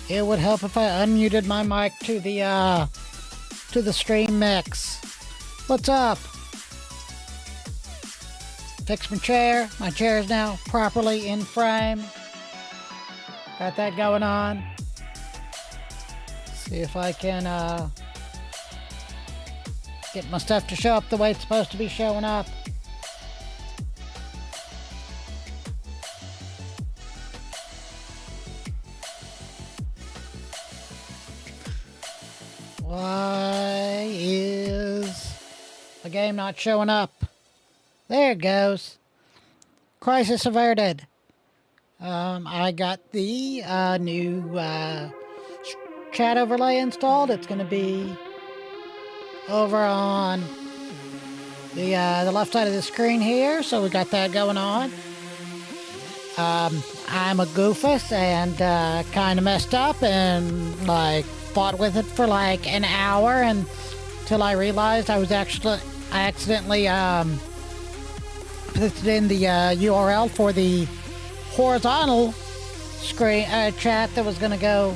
It would help if I unmuted my mic to the stream mix. What's up? Fix my chair. My chair is now properly in frame. Got that going on. See if I can get my stuff to show up the way it's supposed to be showing up. Why is the game not showing up? There it goes. Crisis averted. I got the new chat overlay installed. It's going to be over on the left side of the screen here, so we got that going on. I'm a goofus and kind of messed up and like fought with it for like an hour until I realized I accidentally put in the URL for the horizontal screen chat that was going to go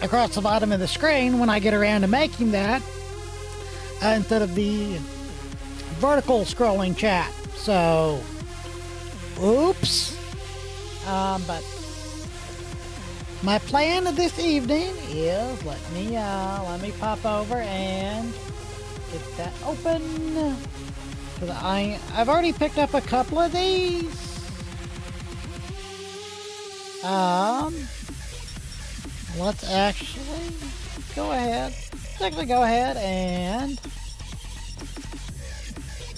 across the bottom of the screen when I get around to making that instead of the vertical scrolling chat. So, oops. But my plan this evening is let me pop over and get that open. Because I've already picked up a couple of these. Let's actually go ahead. And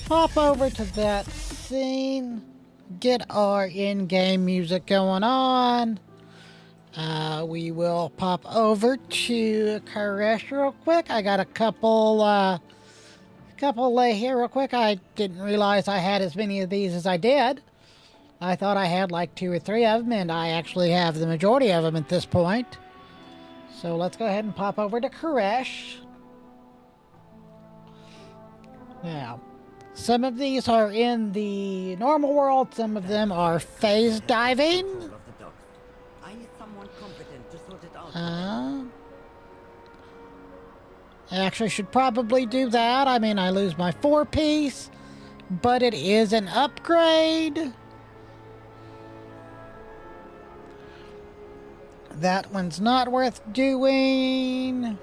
pop over to that scene. Get our in-game music going on. We will pop over to Koresh real quick. I got a couple here real quick. I didn't realize I had as many of these as I did. I thought I had like 2 or 3 of them, and I actually have the majority of them at this point. So let's go ahead and pop over to Koresh. Now, some of these are in the normal world, some of them are phase diving. I need someone competent to sort it out. I actually should probably do that. I mean, I lose my 4-piece, but it is an upgrade. That one's not worth doing.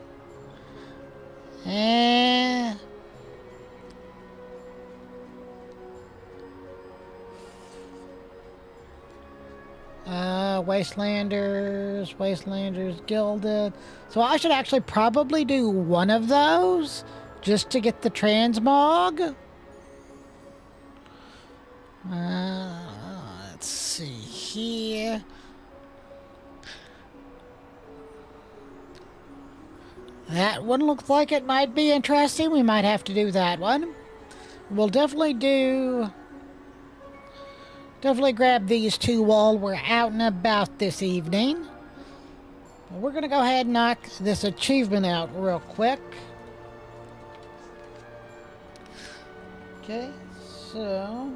Wastelanders Gilded. So I should actually probably do one of those just to get the transmog. Let's see here. That one looks like it might be interesting. We might have to do that one. We'll definitely grab these 2 while we're out and about this evening. We're going to go ahead and knock this achievement out real quick. Okay, so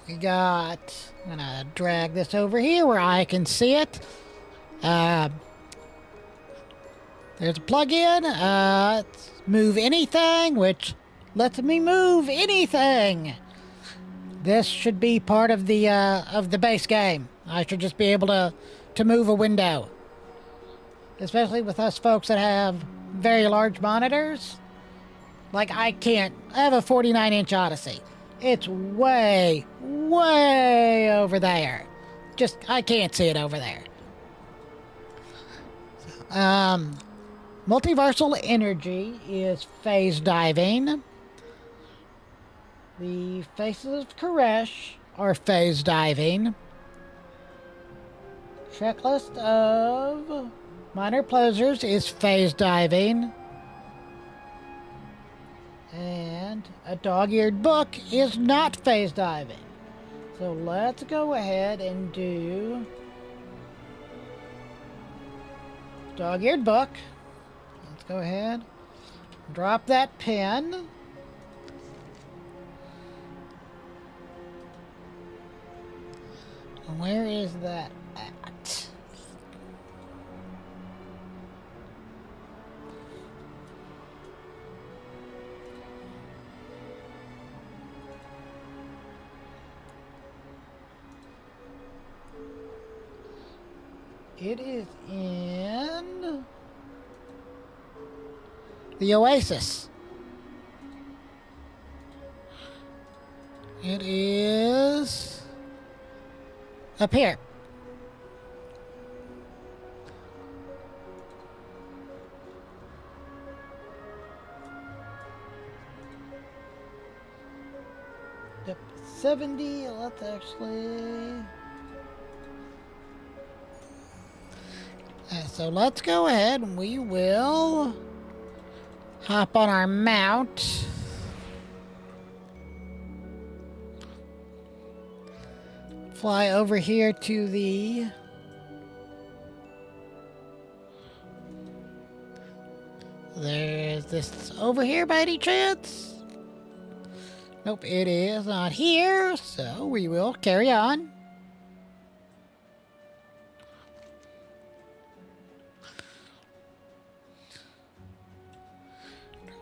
we got, I'm going to drag this over here where I can see it. There's a plug-in, move anything, which lets me move anything. This should be part of the base game. I should just be able to move a window. Especially with us folks that have very large monitors. Like I have a 49-inch Odyssey. It's way, way over there. Just, I can't see it over there. Multiversal Energy is phase diving. The Faces of Koresh are phase diving. Checklist of Minor Pleasures is phase diving. And a Dog-Eared Book is not phase diving. So let's go ahead and do Dog-Eared Book. Let's go ahead. Drop that pin. Where is that at? It is in the Oasis. It is up here. Yep, 70. Let's actually. So let's go ahead and we will hop on our mount. Fly over here to the there's this over here by any chance? Nope, it is not here, so we will carry on.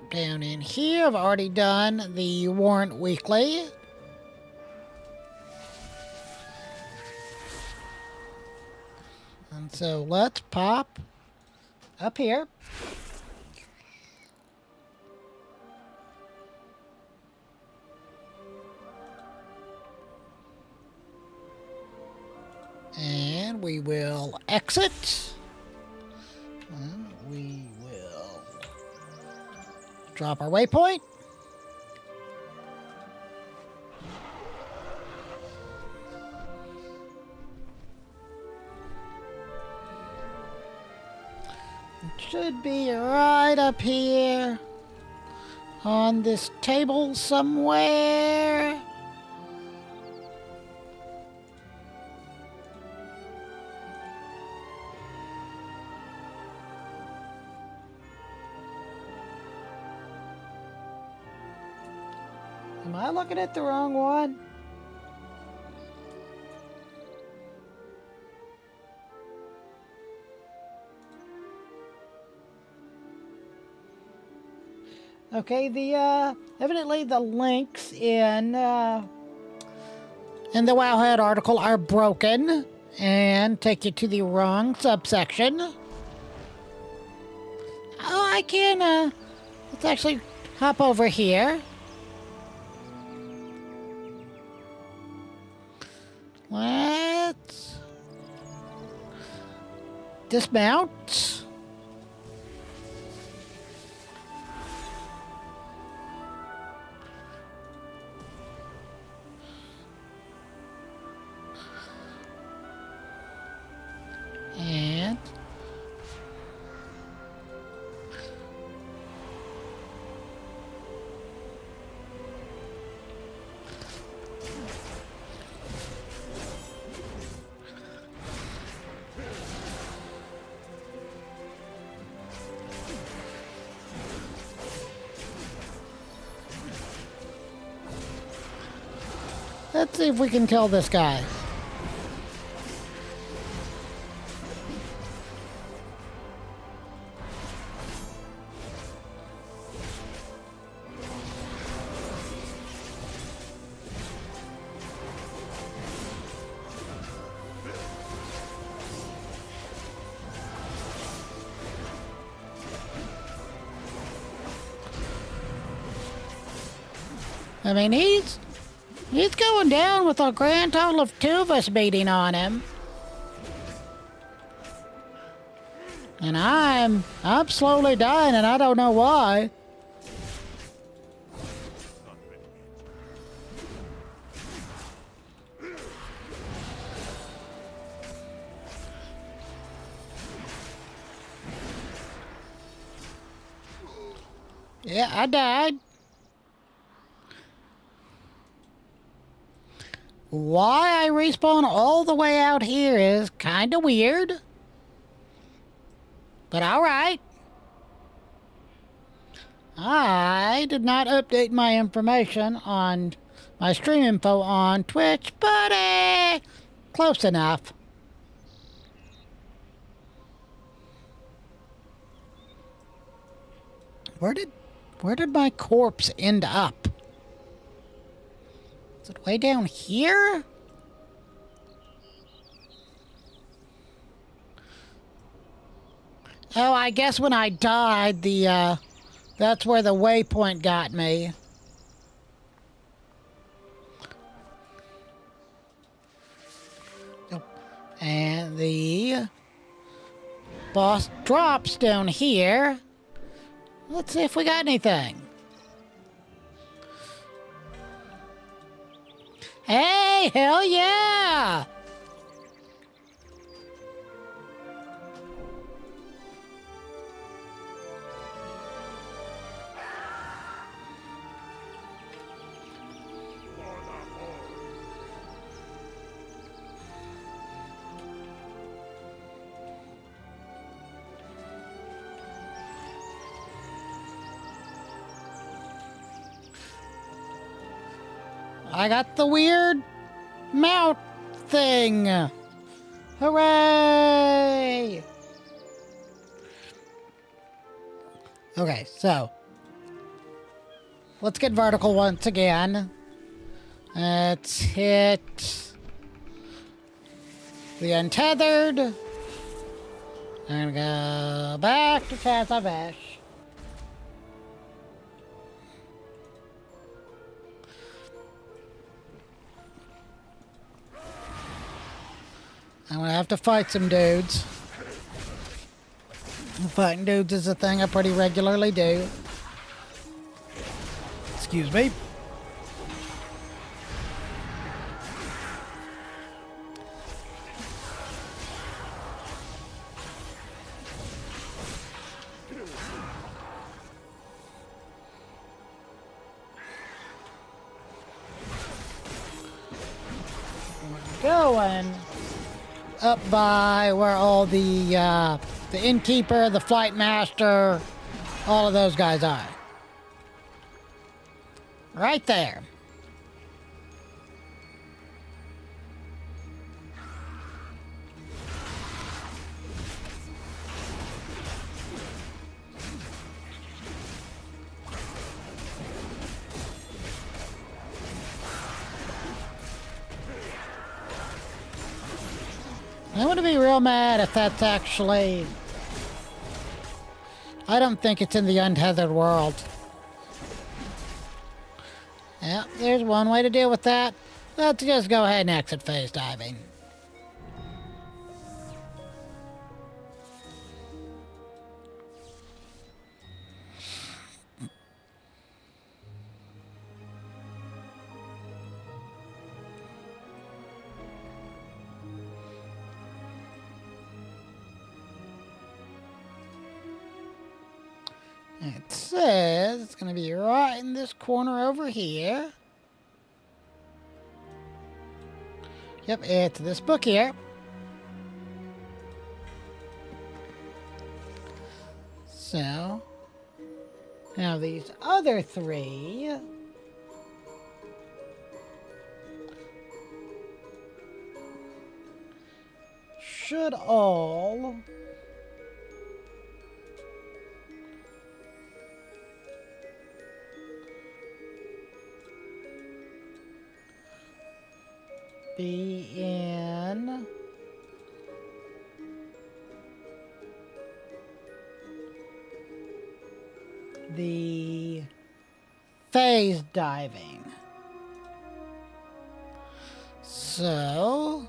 Down in here, I've already done the Warrant Weekly. And so let's pop up here. And we will exit. And we will drop our waypoint. It should be right up here on this table somewhere. Am I looking at the wrong one? Okay, the evidently the links in the Wowhead article are broken and take you to the wrong subsection. Oh, I can let's actually hop over here. Let's dismount. And let's see if we can kill this guy. I mean, he's going down with a grand total of 2 of us beating on him. And I'm slowly dying and I don't know why. Yeah, I died. Why I respawn all the way out here is kind of weird. But alright. I did not update my information on my stream info on Twitch, but Close enough. Where did my corpse end up? Is it way down here? Oh, I guess when I died, that's where the waypoint got me. Oh, and the boss drops down here. Let's see if we got anything. Hey, hell yeah! I got the weird mount thing. Hooray! Okay, so let's get vertical once again. Let's hit the untethered. I'm gonna go back to Kazavesh. I'm gonna have to fight some dudes. Fighting dudes is a thing I pretty regularly do. Excuse me. We're going up by where all the innkeeper, the flight master, all of those guys are. Right there. I'm gonna be real mad if that's actually... I don't think it's in the untethered world. Yeah, there's one way to deal with that. Let's just go ahead and exit phase diving. It says it's going to be right in this corner over here. Yep, it's this book here. So, now these other three should all be in the phase diving. So,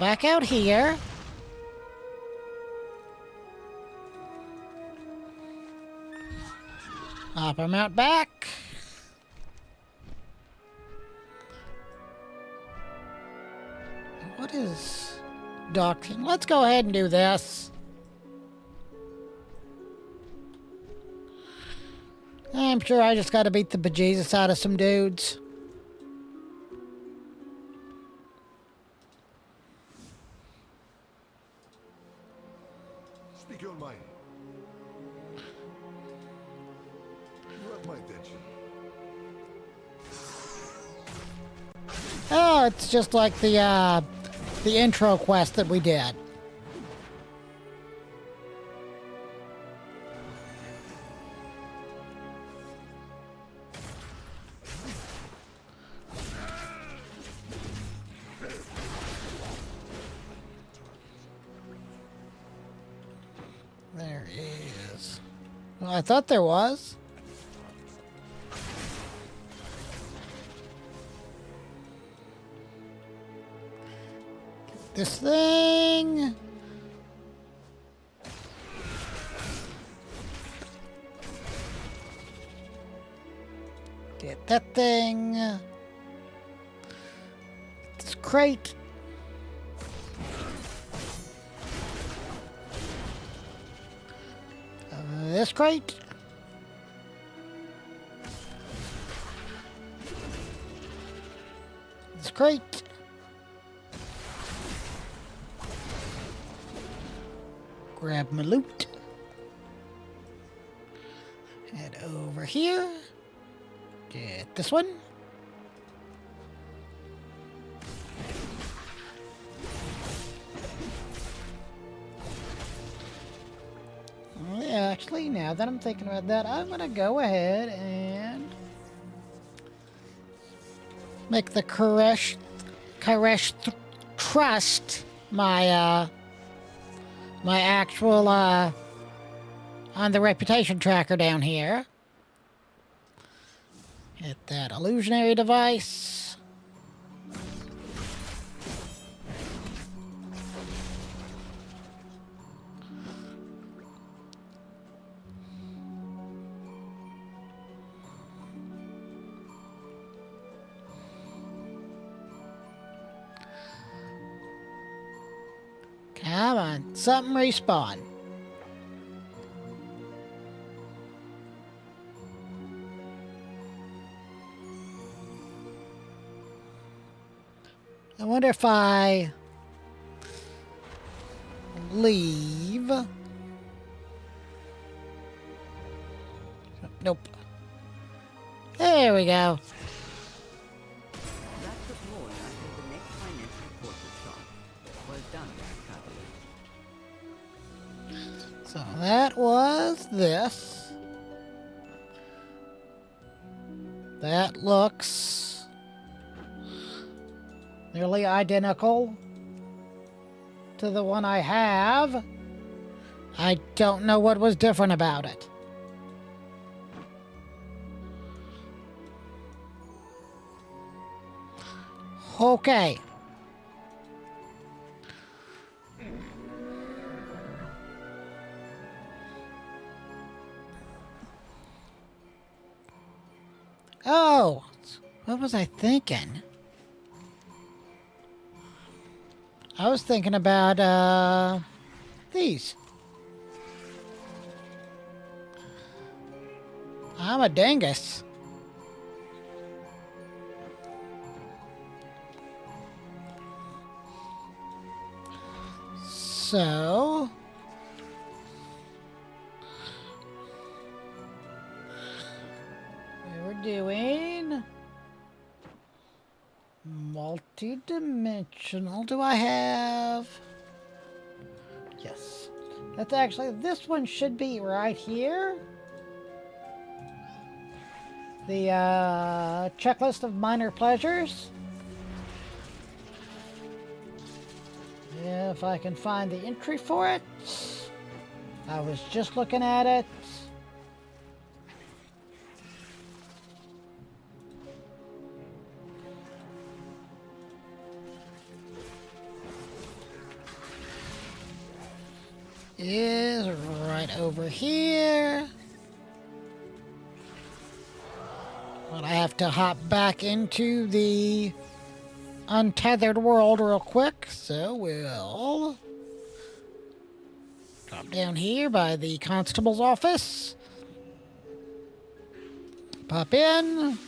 back out here. Hop him out back. What is docking? Let's go ahead and do this. I'm sure I just gotta beat the bejesus out of some dudes. Speak your mind. You have my attention. Oh, it's just like the intro quest that we did. There is. Well, I thought there was. This thing. Get that thing. This crate. This crate. This crate. Grab my loot. Head over here. Get this one. Oh, yeah, actually, now that I'm thinking about that, I'm going to go ahead and make the Koresh Trust my my actual on the reputation tracker down here. Hit that illusionary device. Come on, something respawn. I wonder if I leave. Nope. There we go. That took more until the next financial report was shot. Well done, traveler. So that was this. That looks nearly identical to the one I have. I don't know what was different about it. Okay. Oh, what was I thinking? I was thinking about, these. I'm a dingus. So... we were doing... multi-dimensional. Do I have? Yes. That's actually, this one should be right here. The checklist of minor pleasures. If I can find the entry for it. I was just looking at it. Is right over here. But I have to hop back into the untethered world real quick, so we'll drop down here by the constable's office. Pop in.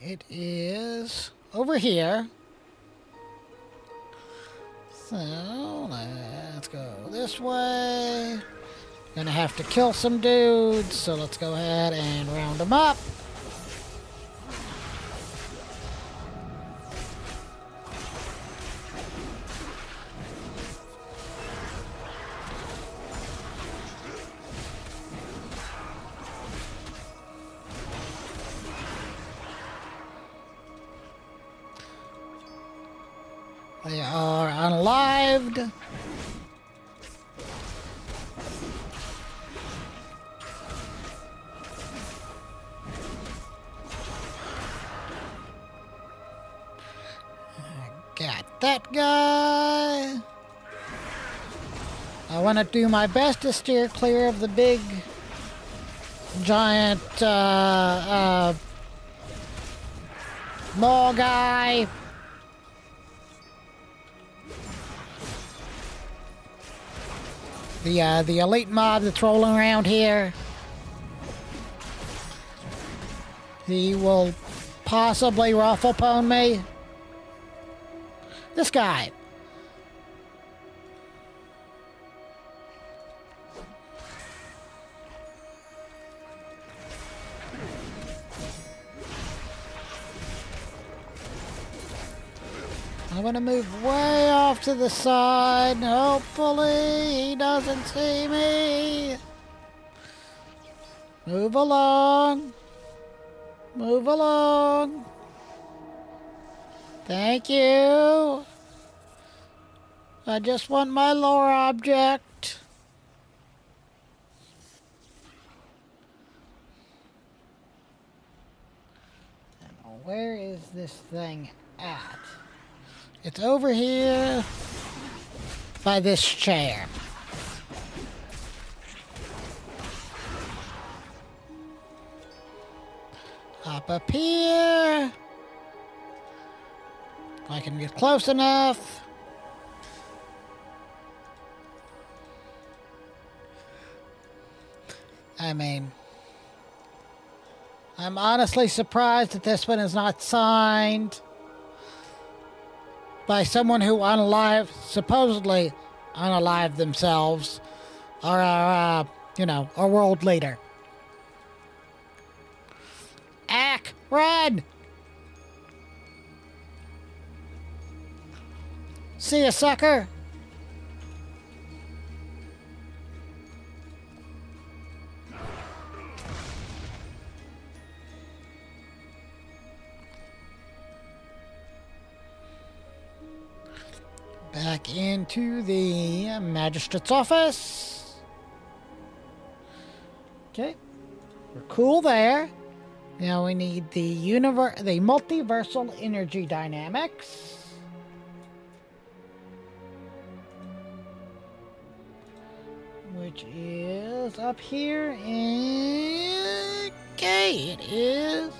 It is over here. So let's go this way. Gonna have to kill some dudes, so let's go ahead and round them up. They are unalived. Got that guy. I want to do my best to steer clear of the big, giant, mall guy. The elite mob that's rolling around here. He will possibly ruffle pwn me. This guy. I'm gonna move way off to the side. Hopefully he doesn't see me. Move along. Move along. Thank you. I just want my lore object. And where is this thing at? It's over here by this chair. Up here. If I can get close enough. I mean, I'm honestly surprised that this one is not signed by someone who supposedly unalived themselves, or a world leader. Ack, run! See ya, sucker! Back into the magistrate's office. Okay, we're cool there. Now we need the multiversal energy dynamics. Which is up here in... Okay, it is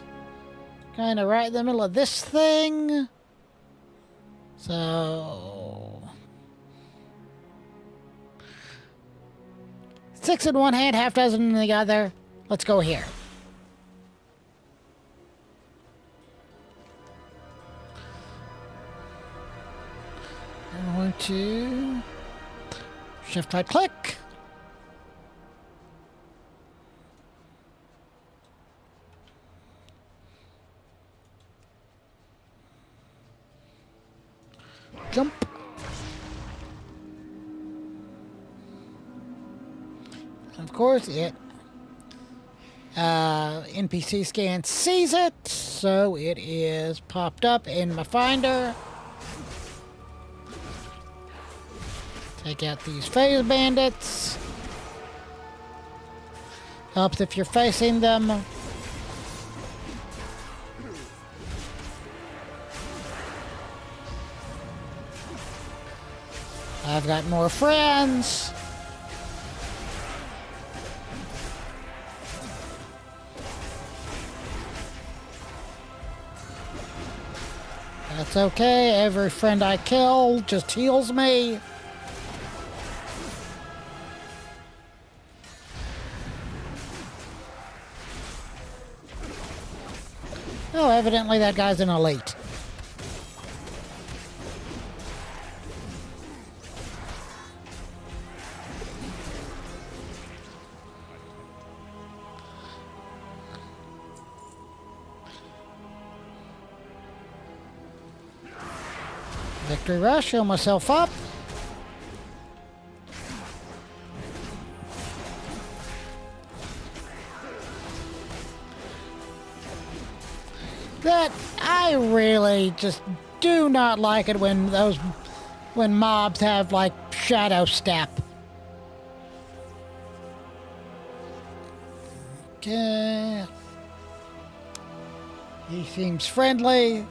kind of right in the middle of this thing. So 6 in one hand, half dozen in the other. Let's go here. I'm going to shift right click. Jump. And of course, it NPC scan sees it, so it is popped up in my finder. Take out these phase bandits. Helps if you're facing them. I've got more friends. That's okay. Every friend I kill just heals me. Oh, evidently that guy's an elite. Victory rush, heal myself up. That I really just do not like it when mobs have like shadow step. Okay. He seems friendly.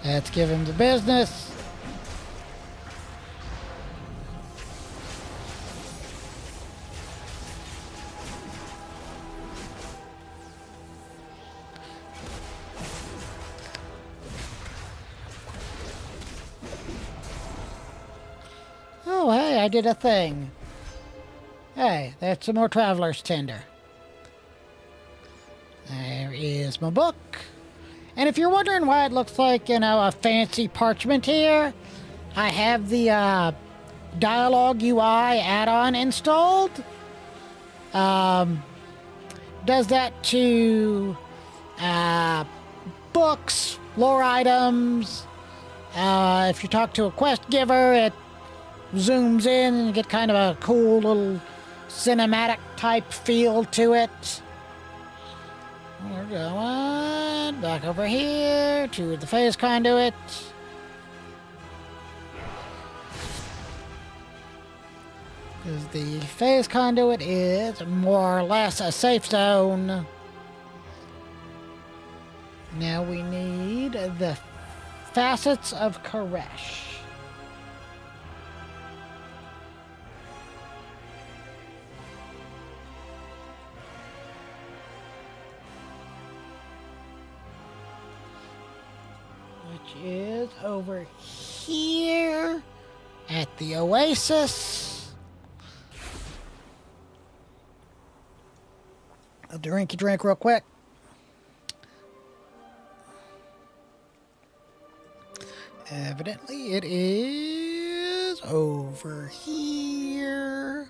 Let's give him the business. Oh, hey, I did a thing. Hey, that's some more Traveler's Tinder. There is my book. And if you're wondering why it looks like, a fancy parchment here, I have the Dialogue UI add-on installed. Does that to books, lore items. If you talk to a quest giver, it zooms in and you get kind of a cool little cinematic type feel to it. We're going back over here to the phase conduit. Because the phase conduit is more or less a safe zone. Now we need the facets of Koresh. Which is over here at the Oasis. A drinky drink real quick. Evidently it is over here.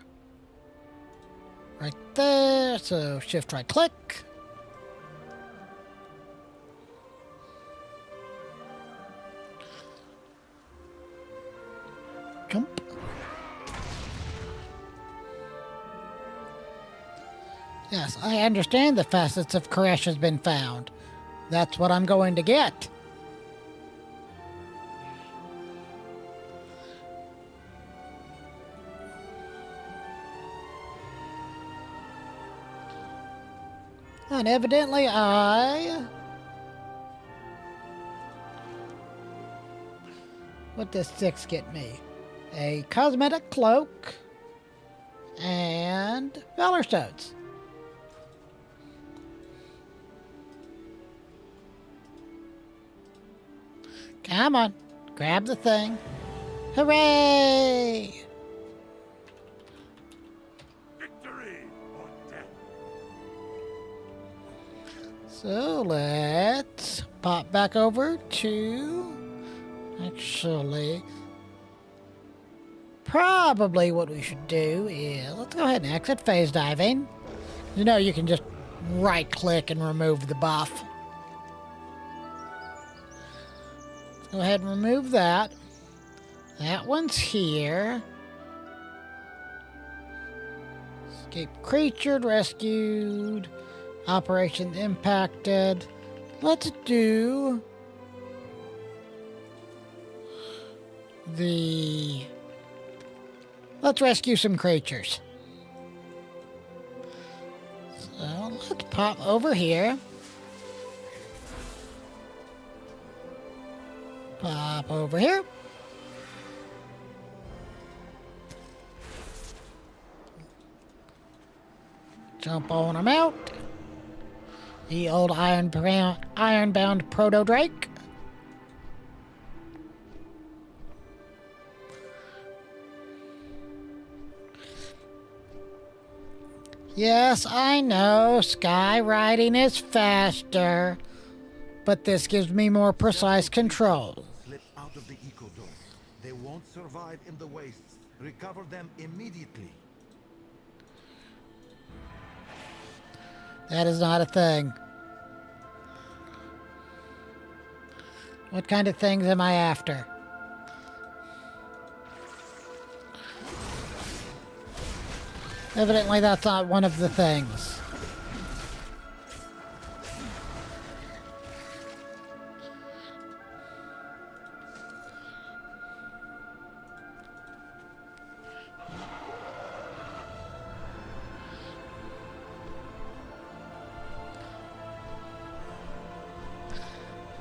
Right there. So shift right click. Jump. Yes, I understand the facets of Koresh has been found. That's what I'm going to get. And evidently what does 6 get me? A cosmetic cloak and Valor Stones. Come on, grab the thing. Hooray! Victory or death. So let's pop back over to, actually, probably what we should do is, let's go ahead and exit phase diving. You know, you can just right click and remove the buff. Go ahead and remove that. That one's here. Escape creature rescued. Operation impacted. Let's do let's rescue some creatures. So let's pop over here. Pop over here. Jump on them out. The old ironbound proto-drake. Yes, I know, sky riding is faster, but this gives me more precise control. Slip out of the eco-dome. They won't survive in the wastes. Recover them immediately. That is not a thing. What kind of things am I after? Evidently that's not one of the things.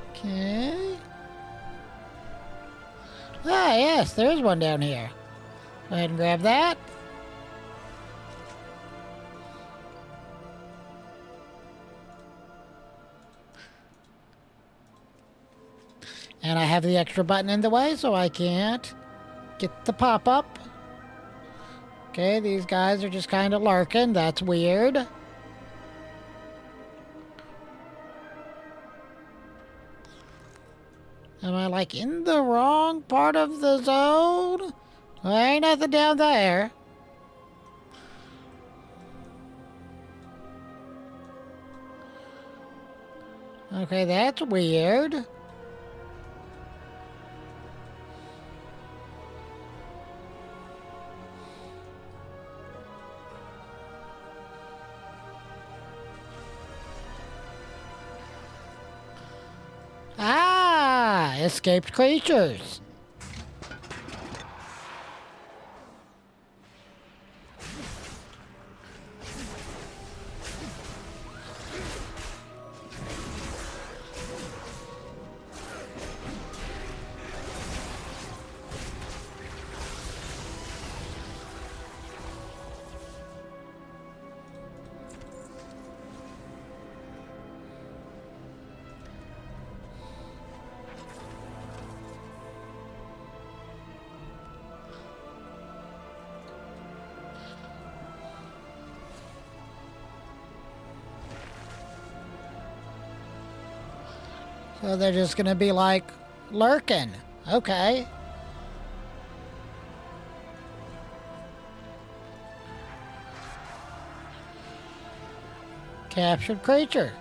Okay. Ah, yes, there is one down here. Go ahead and grab that. And I have the extra button in the way, so I can't get the pop-up. Okay, these guys are just kind of lurking. That's weird. Am I, like, in the wrong part of the zone? There ain't nothing down there. Okay, that's weird. Ah, escaped creatures. So they're just gonna be like lurking. Okay. Captured creature.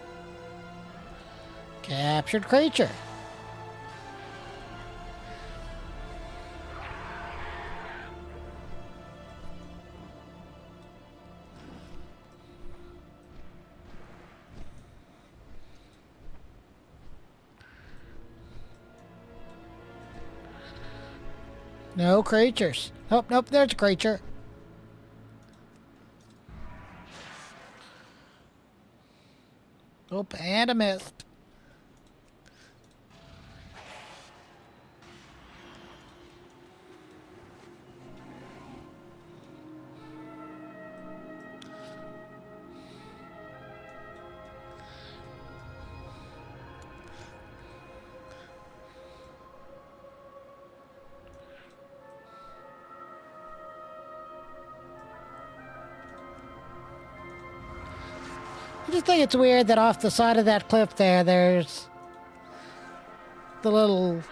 Captured creature. No creatures. Oh, nope, there's a creature. Oh, and a mist. I just think it's weird that off the side of that cliff there's the little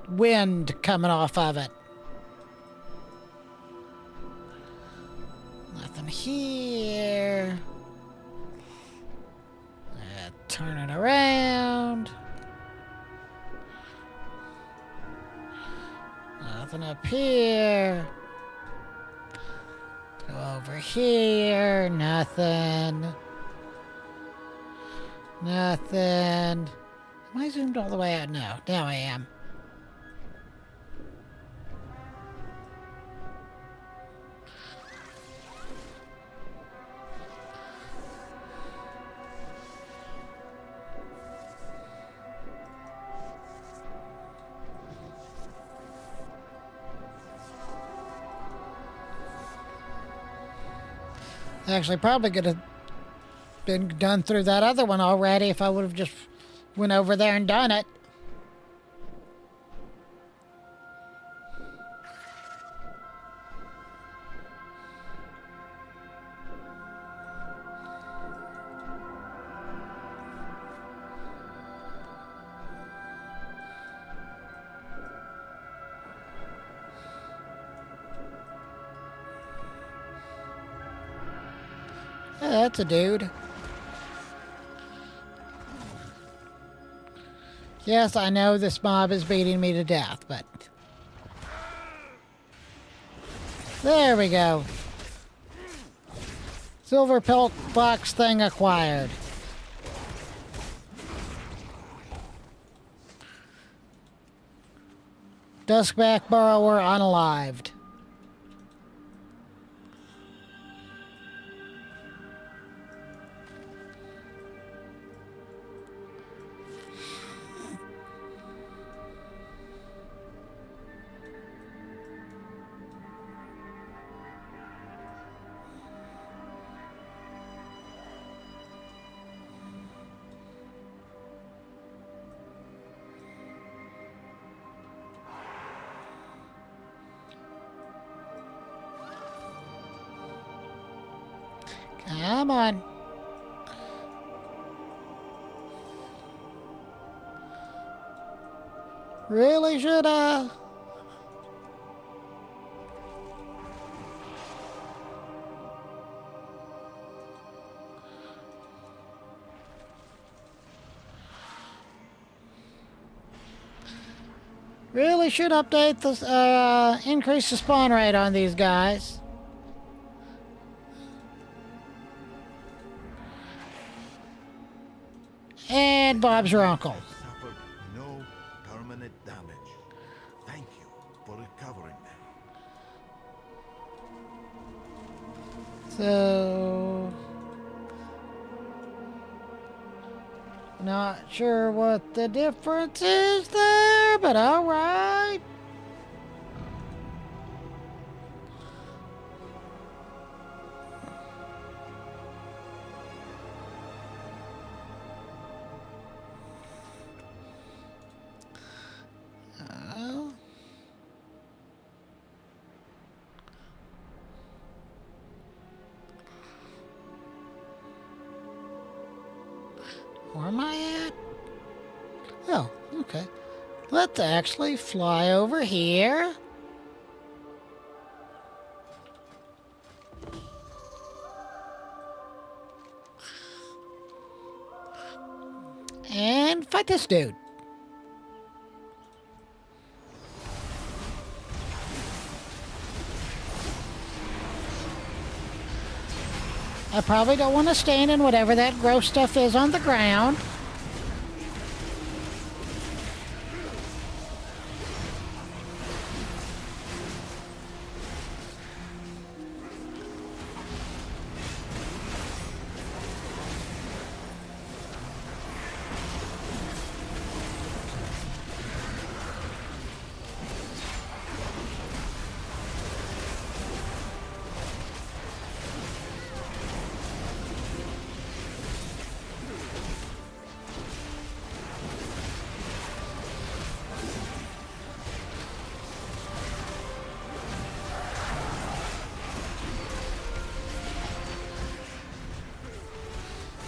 wind coming off of it. Nothing here. Turn it around. Nothing up here. Go over here. Nothing. Nothing. Am I zoomed all the way out? No. Now I am. Actually, probably could have been done through that other one already if I would have just went over there and done it. Yeah, that's a dude. Yes, I know this mob is beating me to death, but... There we go. Silver pelt box thing acquired. Duskback burrower unalived. Come on. Really should Really should update the increase the spawn rate on these guys. And Bob's your uncle. Suffered no permanent damage. Thank you for recovering them. So... Not sure what the difference is there, but alright. Where am I at? Oh, okay. Let's actually fly over here. And fight this dude. I probably don't want to stand in whatever that gross stuff is on the ground.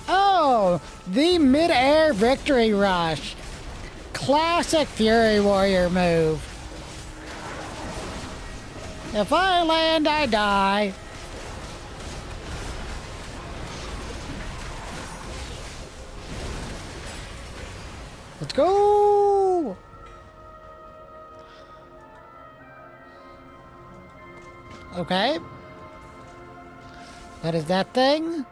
Oh, the mid-air victory rush. Classic Fury Warrior move. If I land, I die. Let's go! Okay. What is that thing?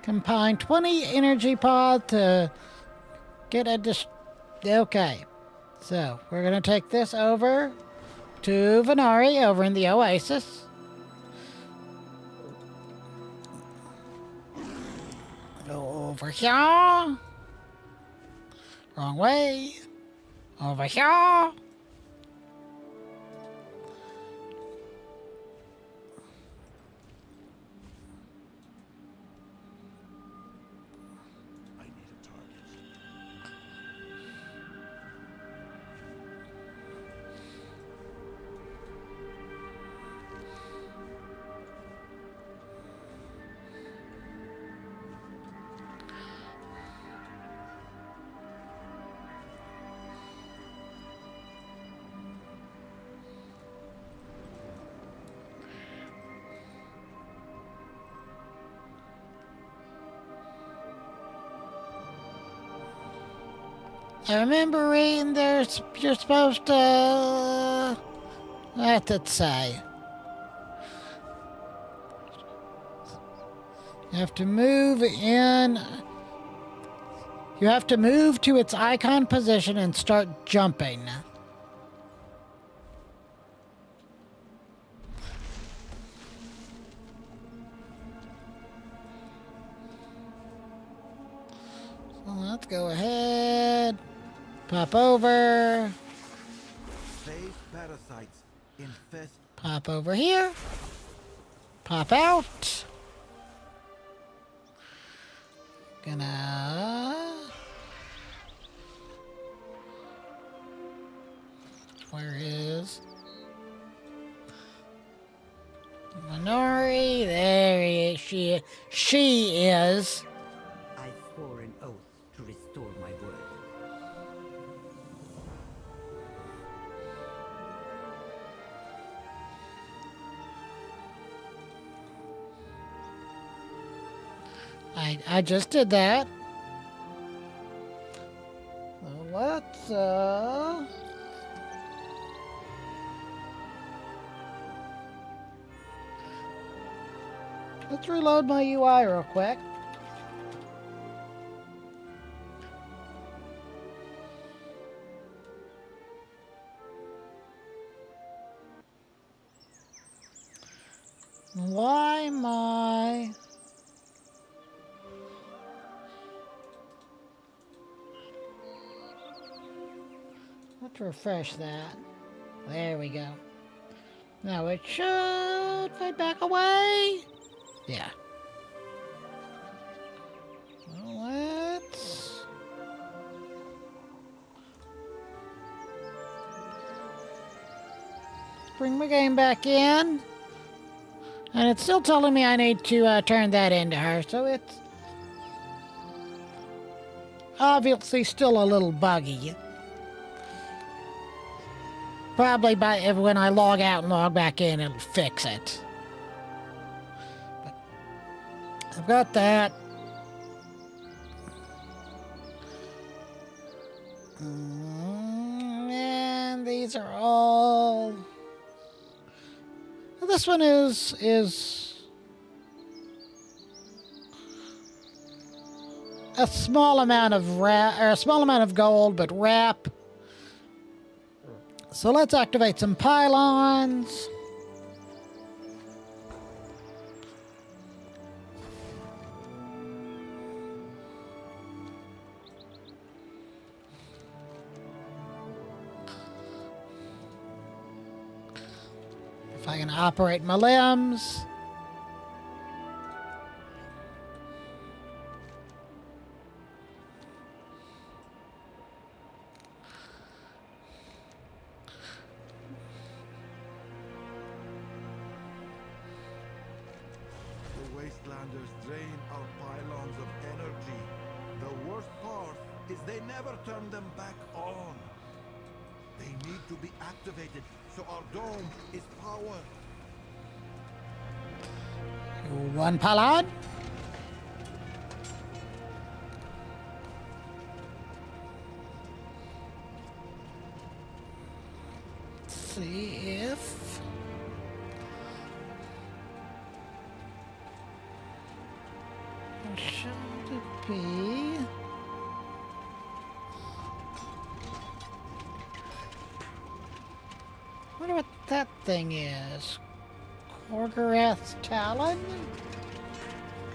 Combine 20 energy pod to get a okay. So, we're going to take this over to Venari over in the Oasis. Go over here. Wrong way. Over here. I remember reading you're supposed to... What's it say? You have to move in... You have to move to its icon position and start jumping. So let's go ahead. Pop over. Safe parasites infest. Pop over here. Pop out. Where is Minori? There he is. She is. I swore an oath to restore my word. I just did that. So let's reload my UI real quick. Why am I... Let's refresh that. There we go. Now it should fade back away. Yeah. Well, let's... bring my game back in. And it's still telling me I need to turn that into her, so it's obviously still a little buggy. Probably when I log out and log back in, it'll fix it. But I've got that. And these are all... This one is a small amount of a small amount of gold, but wrap. So let's activate some pylons. If I can operate my limbs. Wastelanders drain our pylons of energy. The worst part is they never turn them back on. They need to be activated so our dome is powered. One pylon. Let's see if... should it be? I wonder what that thing is. Korgorath's Talon?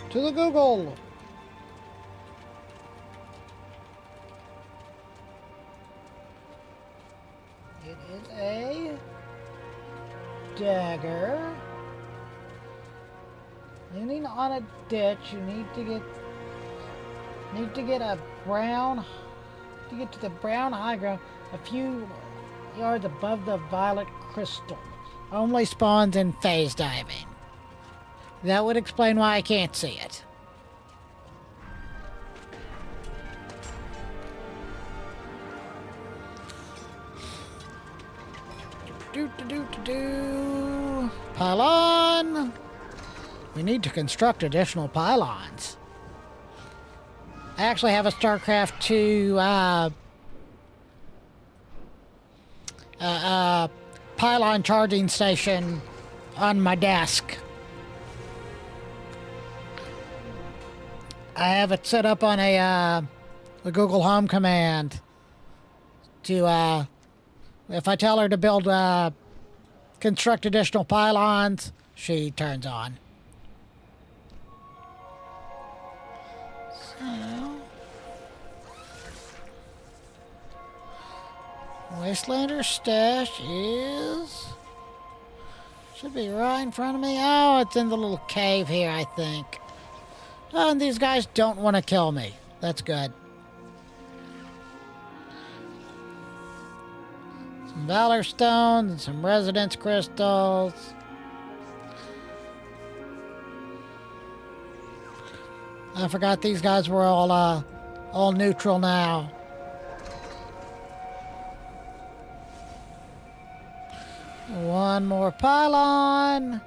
To the Google! It is a dagger. Leaning on a ditch, you need to get a brown, to get to the brown high ground a few yards above the violet crystal. Only spawns in phase diving. That would explain why I can't see it. Pylon! We need to construct additional pylons. I actually have a StarCraft 2 pylon charging station on my desk. I have it set up on the Google Home command to, if I tell her to build, construct additional pylons, she turns on. So, Wastelander stash should be right in front of me. Oh, it's in the little cave here, I think. Oh, and these guys don't want to kill me. That's good. Some Valor Stones and some Residence Crystals. I forgot these guys were all neutral now. One more pylon.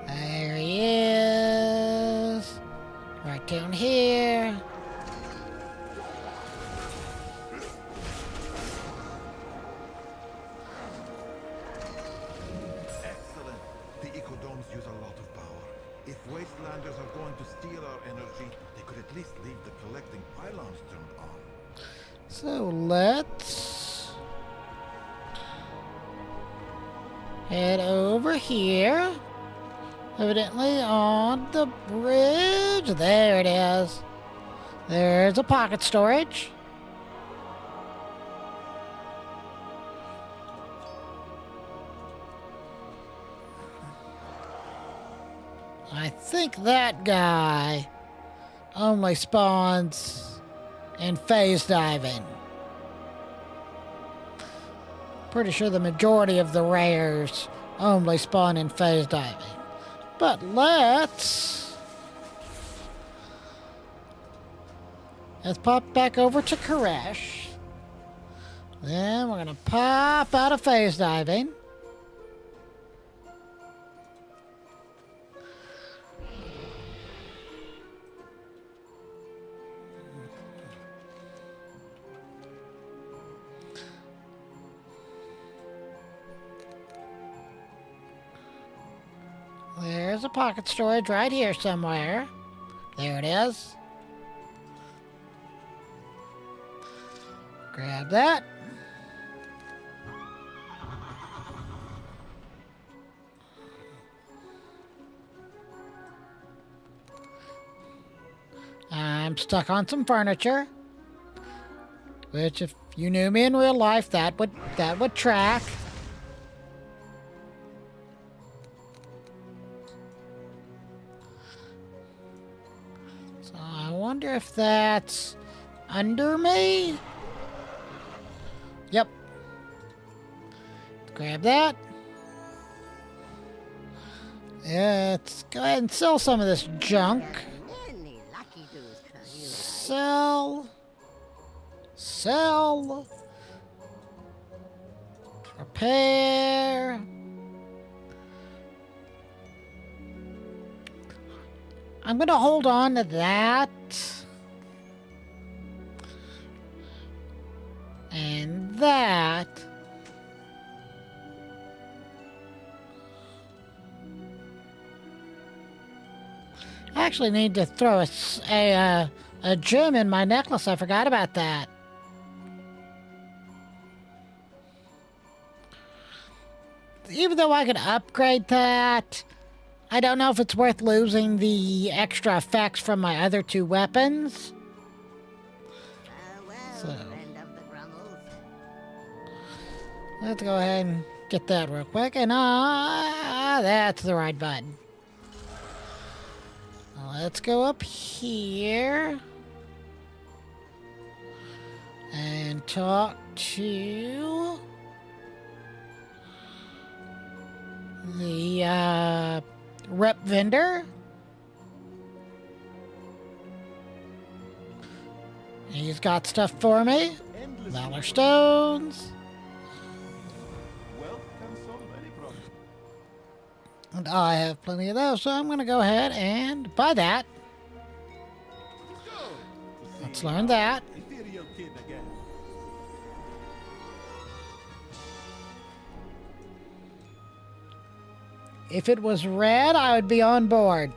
There he is. Right down here. Excellent. The ecodomes use a lot of power. If wastelanders are going to steal our energy, they could at least leave the collecting pylons turned on. So let's head over here. Evidently on the bridge. There it is. There's a pocket storage. I think that guy only spawns in phase diving. Pretty sure the majority of the rares only spawn in phase diving. But let's pop back over to Koresh. Then we're gonna pop out of phase diving. There's a pocket storage right here somewhere. There it is. Grab that. I'm stuck on some furniture, which if you knew me in real life, that would track. I wonder if that's under me? Yep. Grab that. Let's go ahead and sell some of this junk. Sell. Sell. Repair. I'm going to hold on to that. And that. I actually need to throw a gem in my necklace. I forgot about that. Even though I could upgrade that, I don't know if it's worth losing the extra effects from my other two weapons. So, let's go ahead and get that real quick. And that's the right button. Let's go up here and talk to the rep vendor. He's got stuff for me. Valor Stones. And I have plenty of those, so I'm going to go ahead and buy that. Let's learn that. Ethereal kid again. If it was red, I would be on board.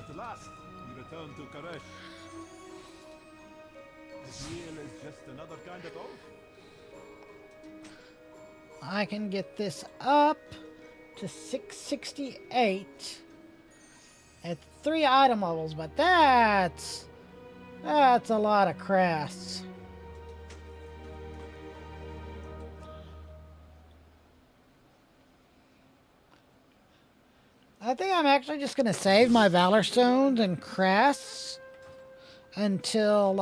At last, we return to Karesh. This meal is just another kind of oath. I can get this up to 668 at 3 item levels, but that's a lot of crests. I think I'm actually just going to save my Valor Stones and crests until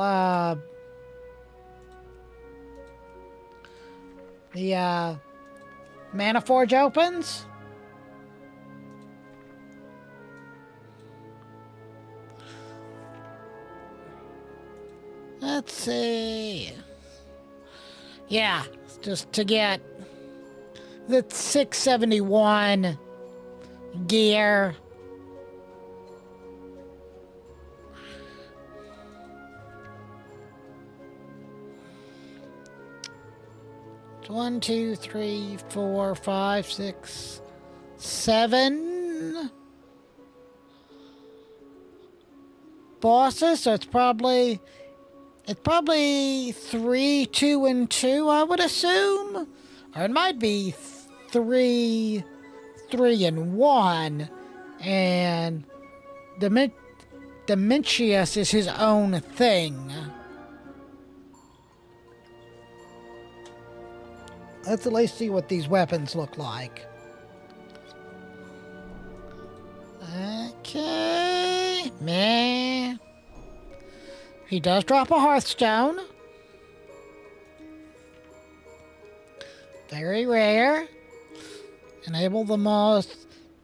the Mana Forge opens. Let's see. Yeah, just to get the 671 gear. It's 1, 2, 3, 4, 5, 6, 7 bosses, so it's probably 3, 2, and 2, I would assume. Or it might be 3, 3, and 1. And Dementius is his own thing. Let's at least see what these weapons look like. Okay. Meh. He does drop a Hearthstone. Very rare.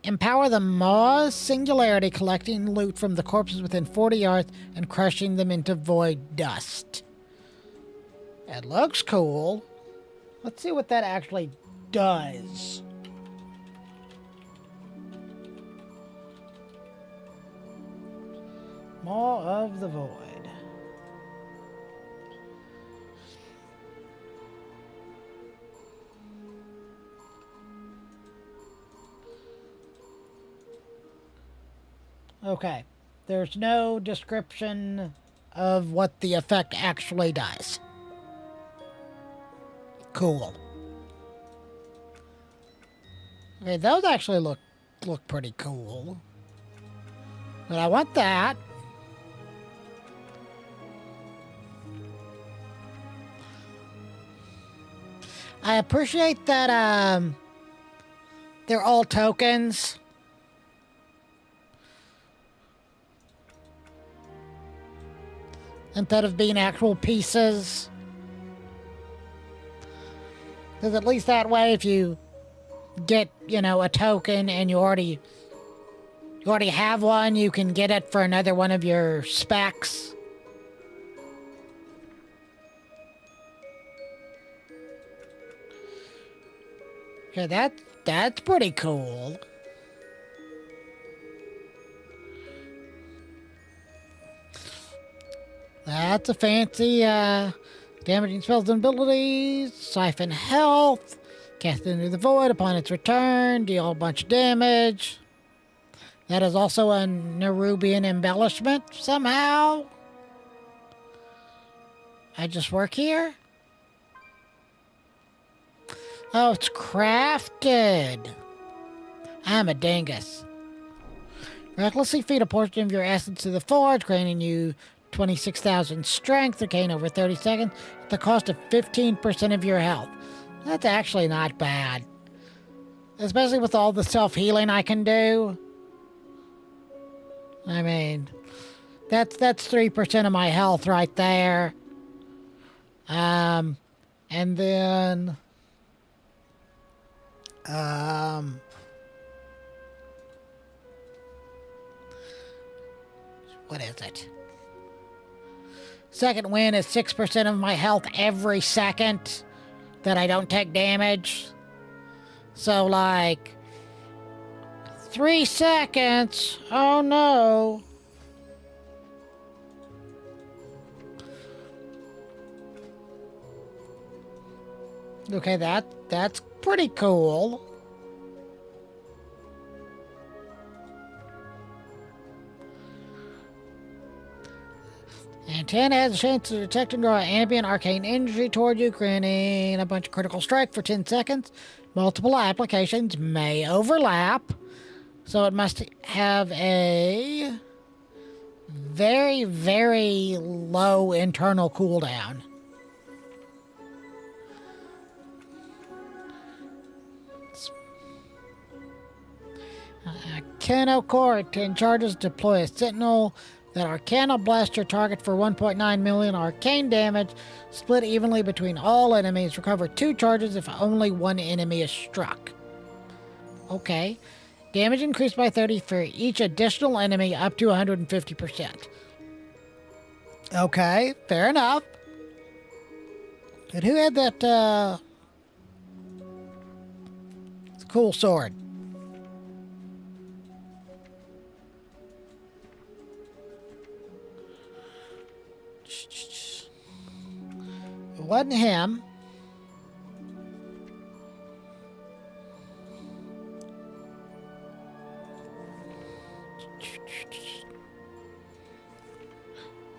Empower the Maw's Singularity, collecting loot from the corpses within 40 yards and crushing them into void dust. It looks cool. Let's see what that actually does. Maw of the Void. Okay. There's no description of what the effect actually does. Cool. Okay, those actually look pretty cool. But I want that. I appreciate that they're all tokens. Instead of being actual pieces. Because at least that way, if you get, a token and you already have one, you can get it for another one of your specs. Okay, that's pretty cool. That's a fancy, damaging spells and abilities, siphon health, cast into the void upon its return, deal a bunch of damage. That is also a Nerubian embellishment somehow. I just work here? Oh, it's crafted. I'm a dingus. Recklessly feed a portion of your essence to the forge, granting you 26,000 strength to gain over 30 seconds at the cost of 15% of your health. That's actually not bad. Especially with all the self-healing I can do. I mean, that's 3% of my health right there. And then... what is it? Second win is 6% of my health every second that I don't take damage. So, 3 seconds. Oh, no. Okay, that's pretty cool. Antenna has a chance to detect and draw ambient arcane energy toward you, granting a bunch of critical strike for 10 seconds. Multiple applications may overlap, so it must have a very, very low internal cooldown. Arcano Core, 10 charges, deploy a Sentinel. That Arcana blast your target for 1.9 million arcane damage, split evenly between all enemies. Recover 2 charges if only one enemy is struck. Okay. Damage increased by 30 for each additional enemy up to 150%. Okay, fair enough. And who had that, cool sword? It wasn't him.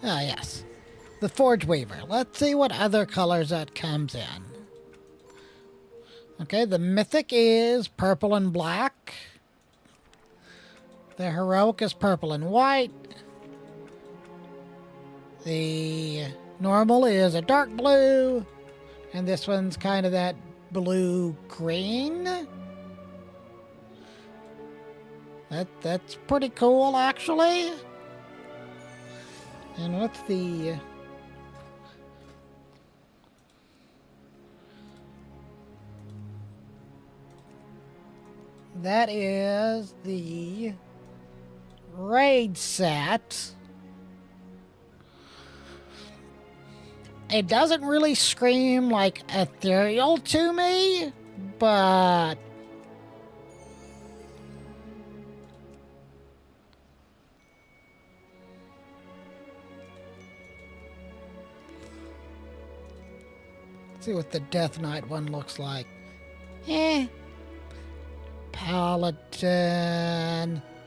Ah, yes. The Forge Weaver. Let's see what other colors that comes in. Okay, the Mythic is purple and black. The Heroic is purple and white. The Normal is a dark blue. And this one's kind of that blue-green. That's pretty cool, actually. And what's the... That is the raid set. It doesn't really scream like ethereal to me, but... Let's see what the Death Knight one looks like. Paladin.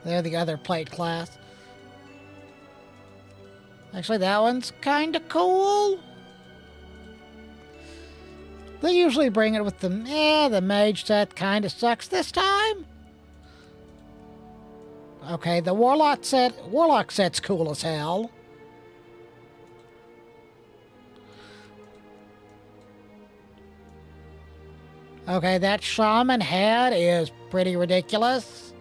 They're the other plate class. Actually, that one's kind of cool. They usually bring it with the mage set kind of sucks this time. Okay, the warlock set's cool as hell. Okay, that shaman head is pretty ridiculous.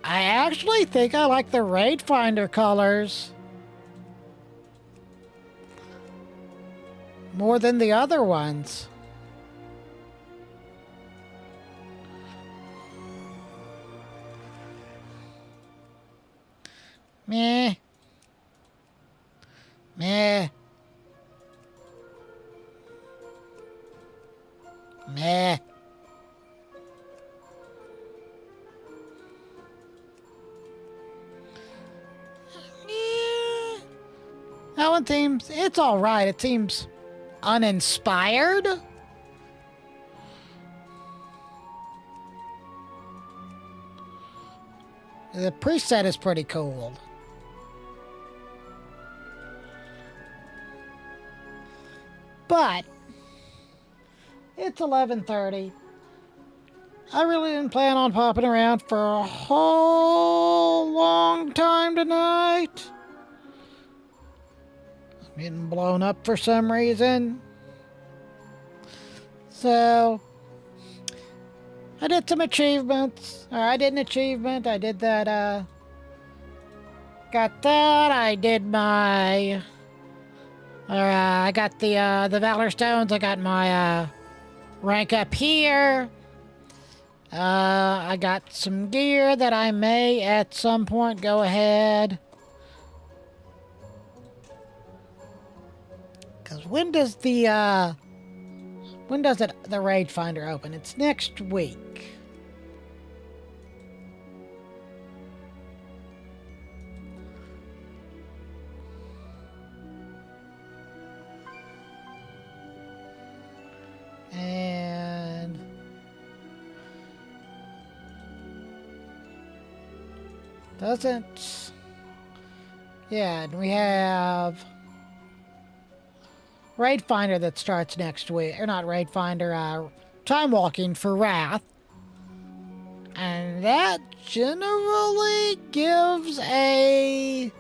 I actually think I like the Raid Finder colors more than the other ones. Meh. Meh. Meh. That one seems, it's alright. It seems uninspired. The preset is pretty cool. But it's 11:30. I really didn't plan on popping around for a whole long time tonight. I'm getting blown up for some reason. So I did some achievements. Or I did an achievement. I did that, got that. I did my... I got the Valor Stones. I got my, rank up here. I got some gear that I may at some point go ahead. Because when does the Raid Finder open? It's next week. Doesn't... Yeah, and we have... Raid Finder that starts next week. Or not Raid Finder, Time Walking for Wrath. And that generally gives a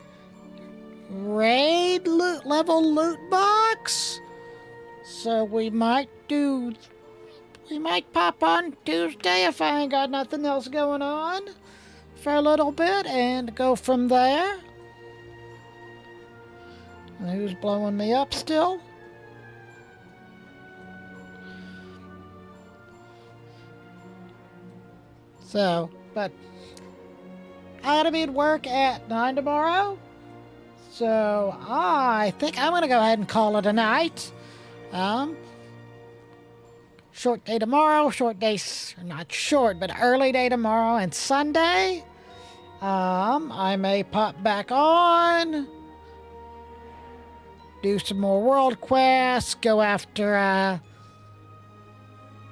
raid level loot box. So we might pop on Tuesday if I ain't got nothing else going on for a little bit and go from there. And who's blowing me up still? So, but I gotta be at work at 9 tomorrow. So I think I'm gonna go ahead and call it a night. Short day tomorrow, not short, but early day tomorrow and Sunday. I may pop back on, do some more world quests, go after,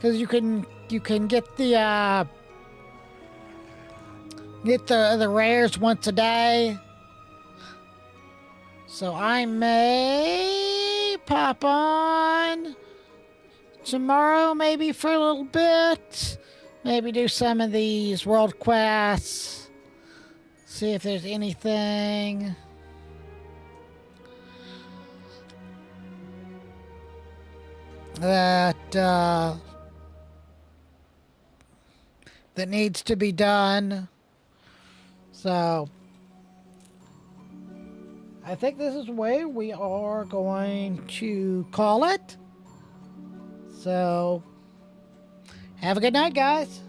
cause you can get the rares once a day. So I may pop on tomorrow, maybe for a little bit. Maybe do some of these world quests. See if there's anything that that needs to be done. So I think this is the way we are going to call it. So have a good night, guys.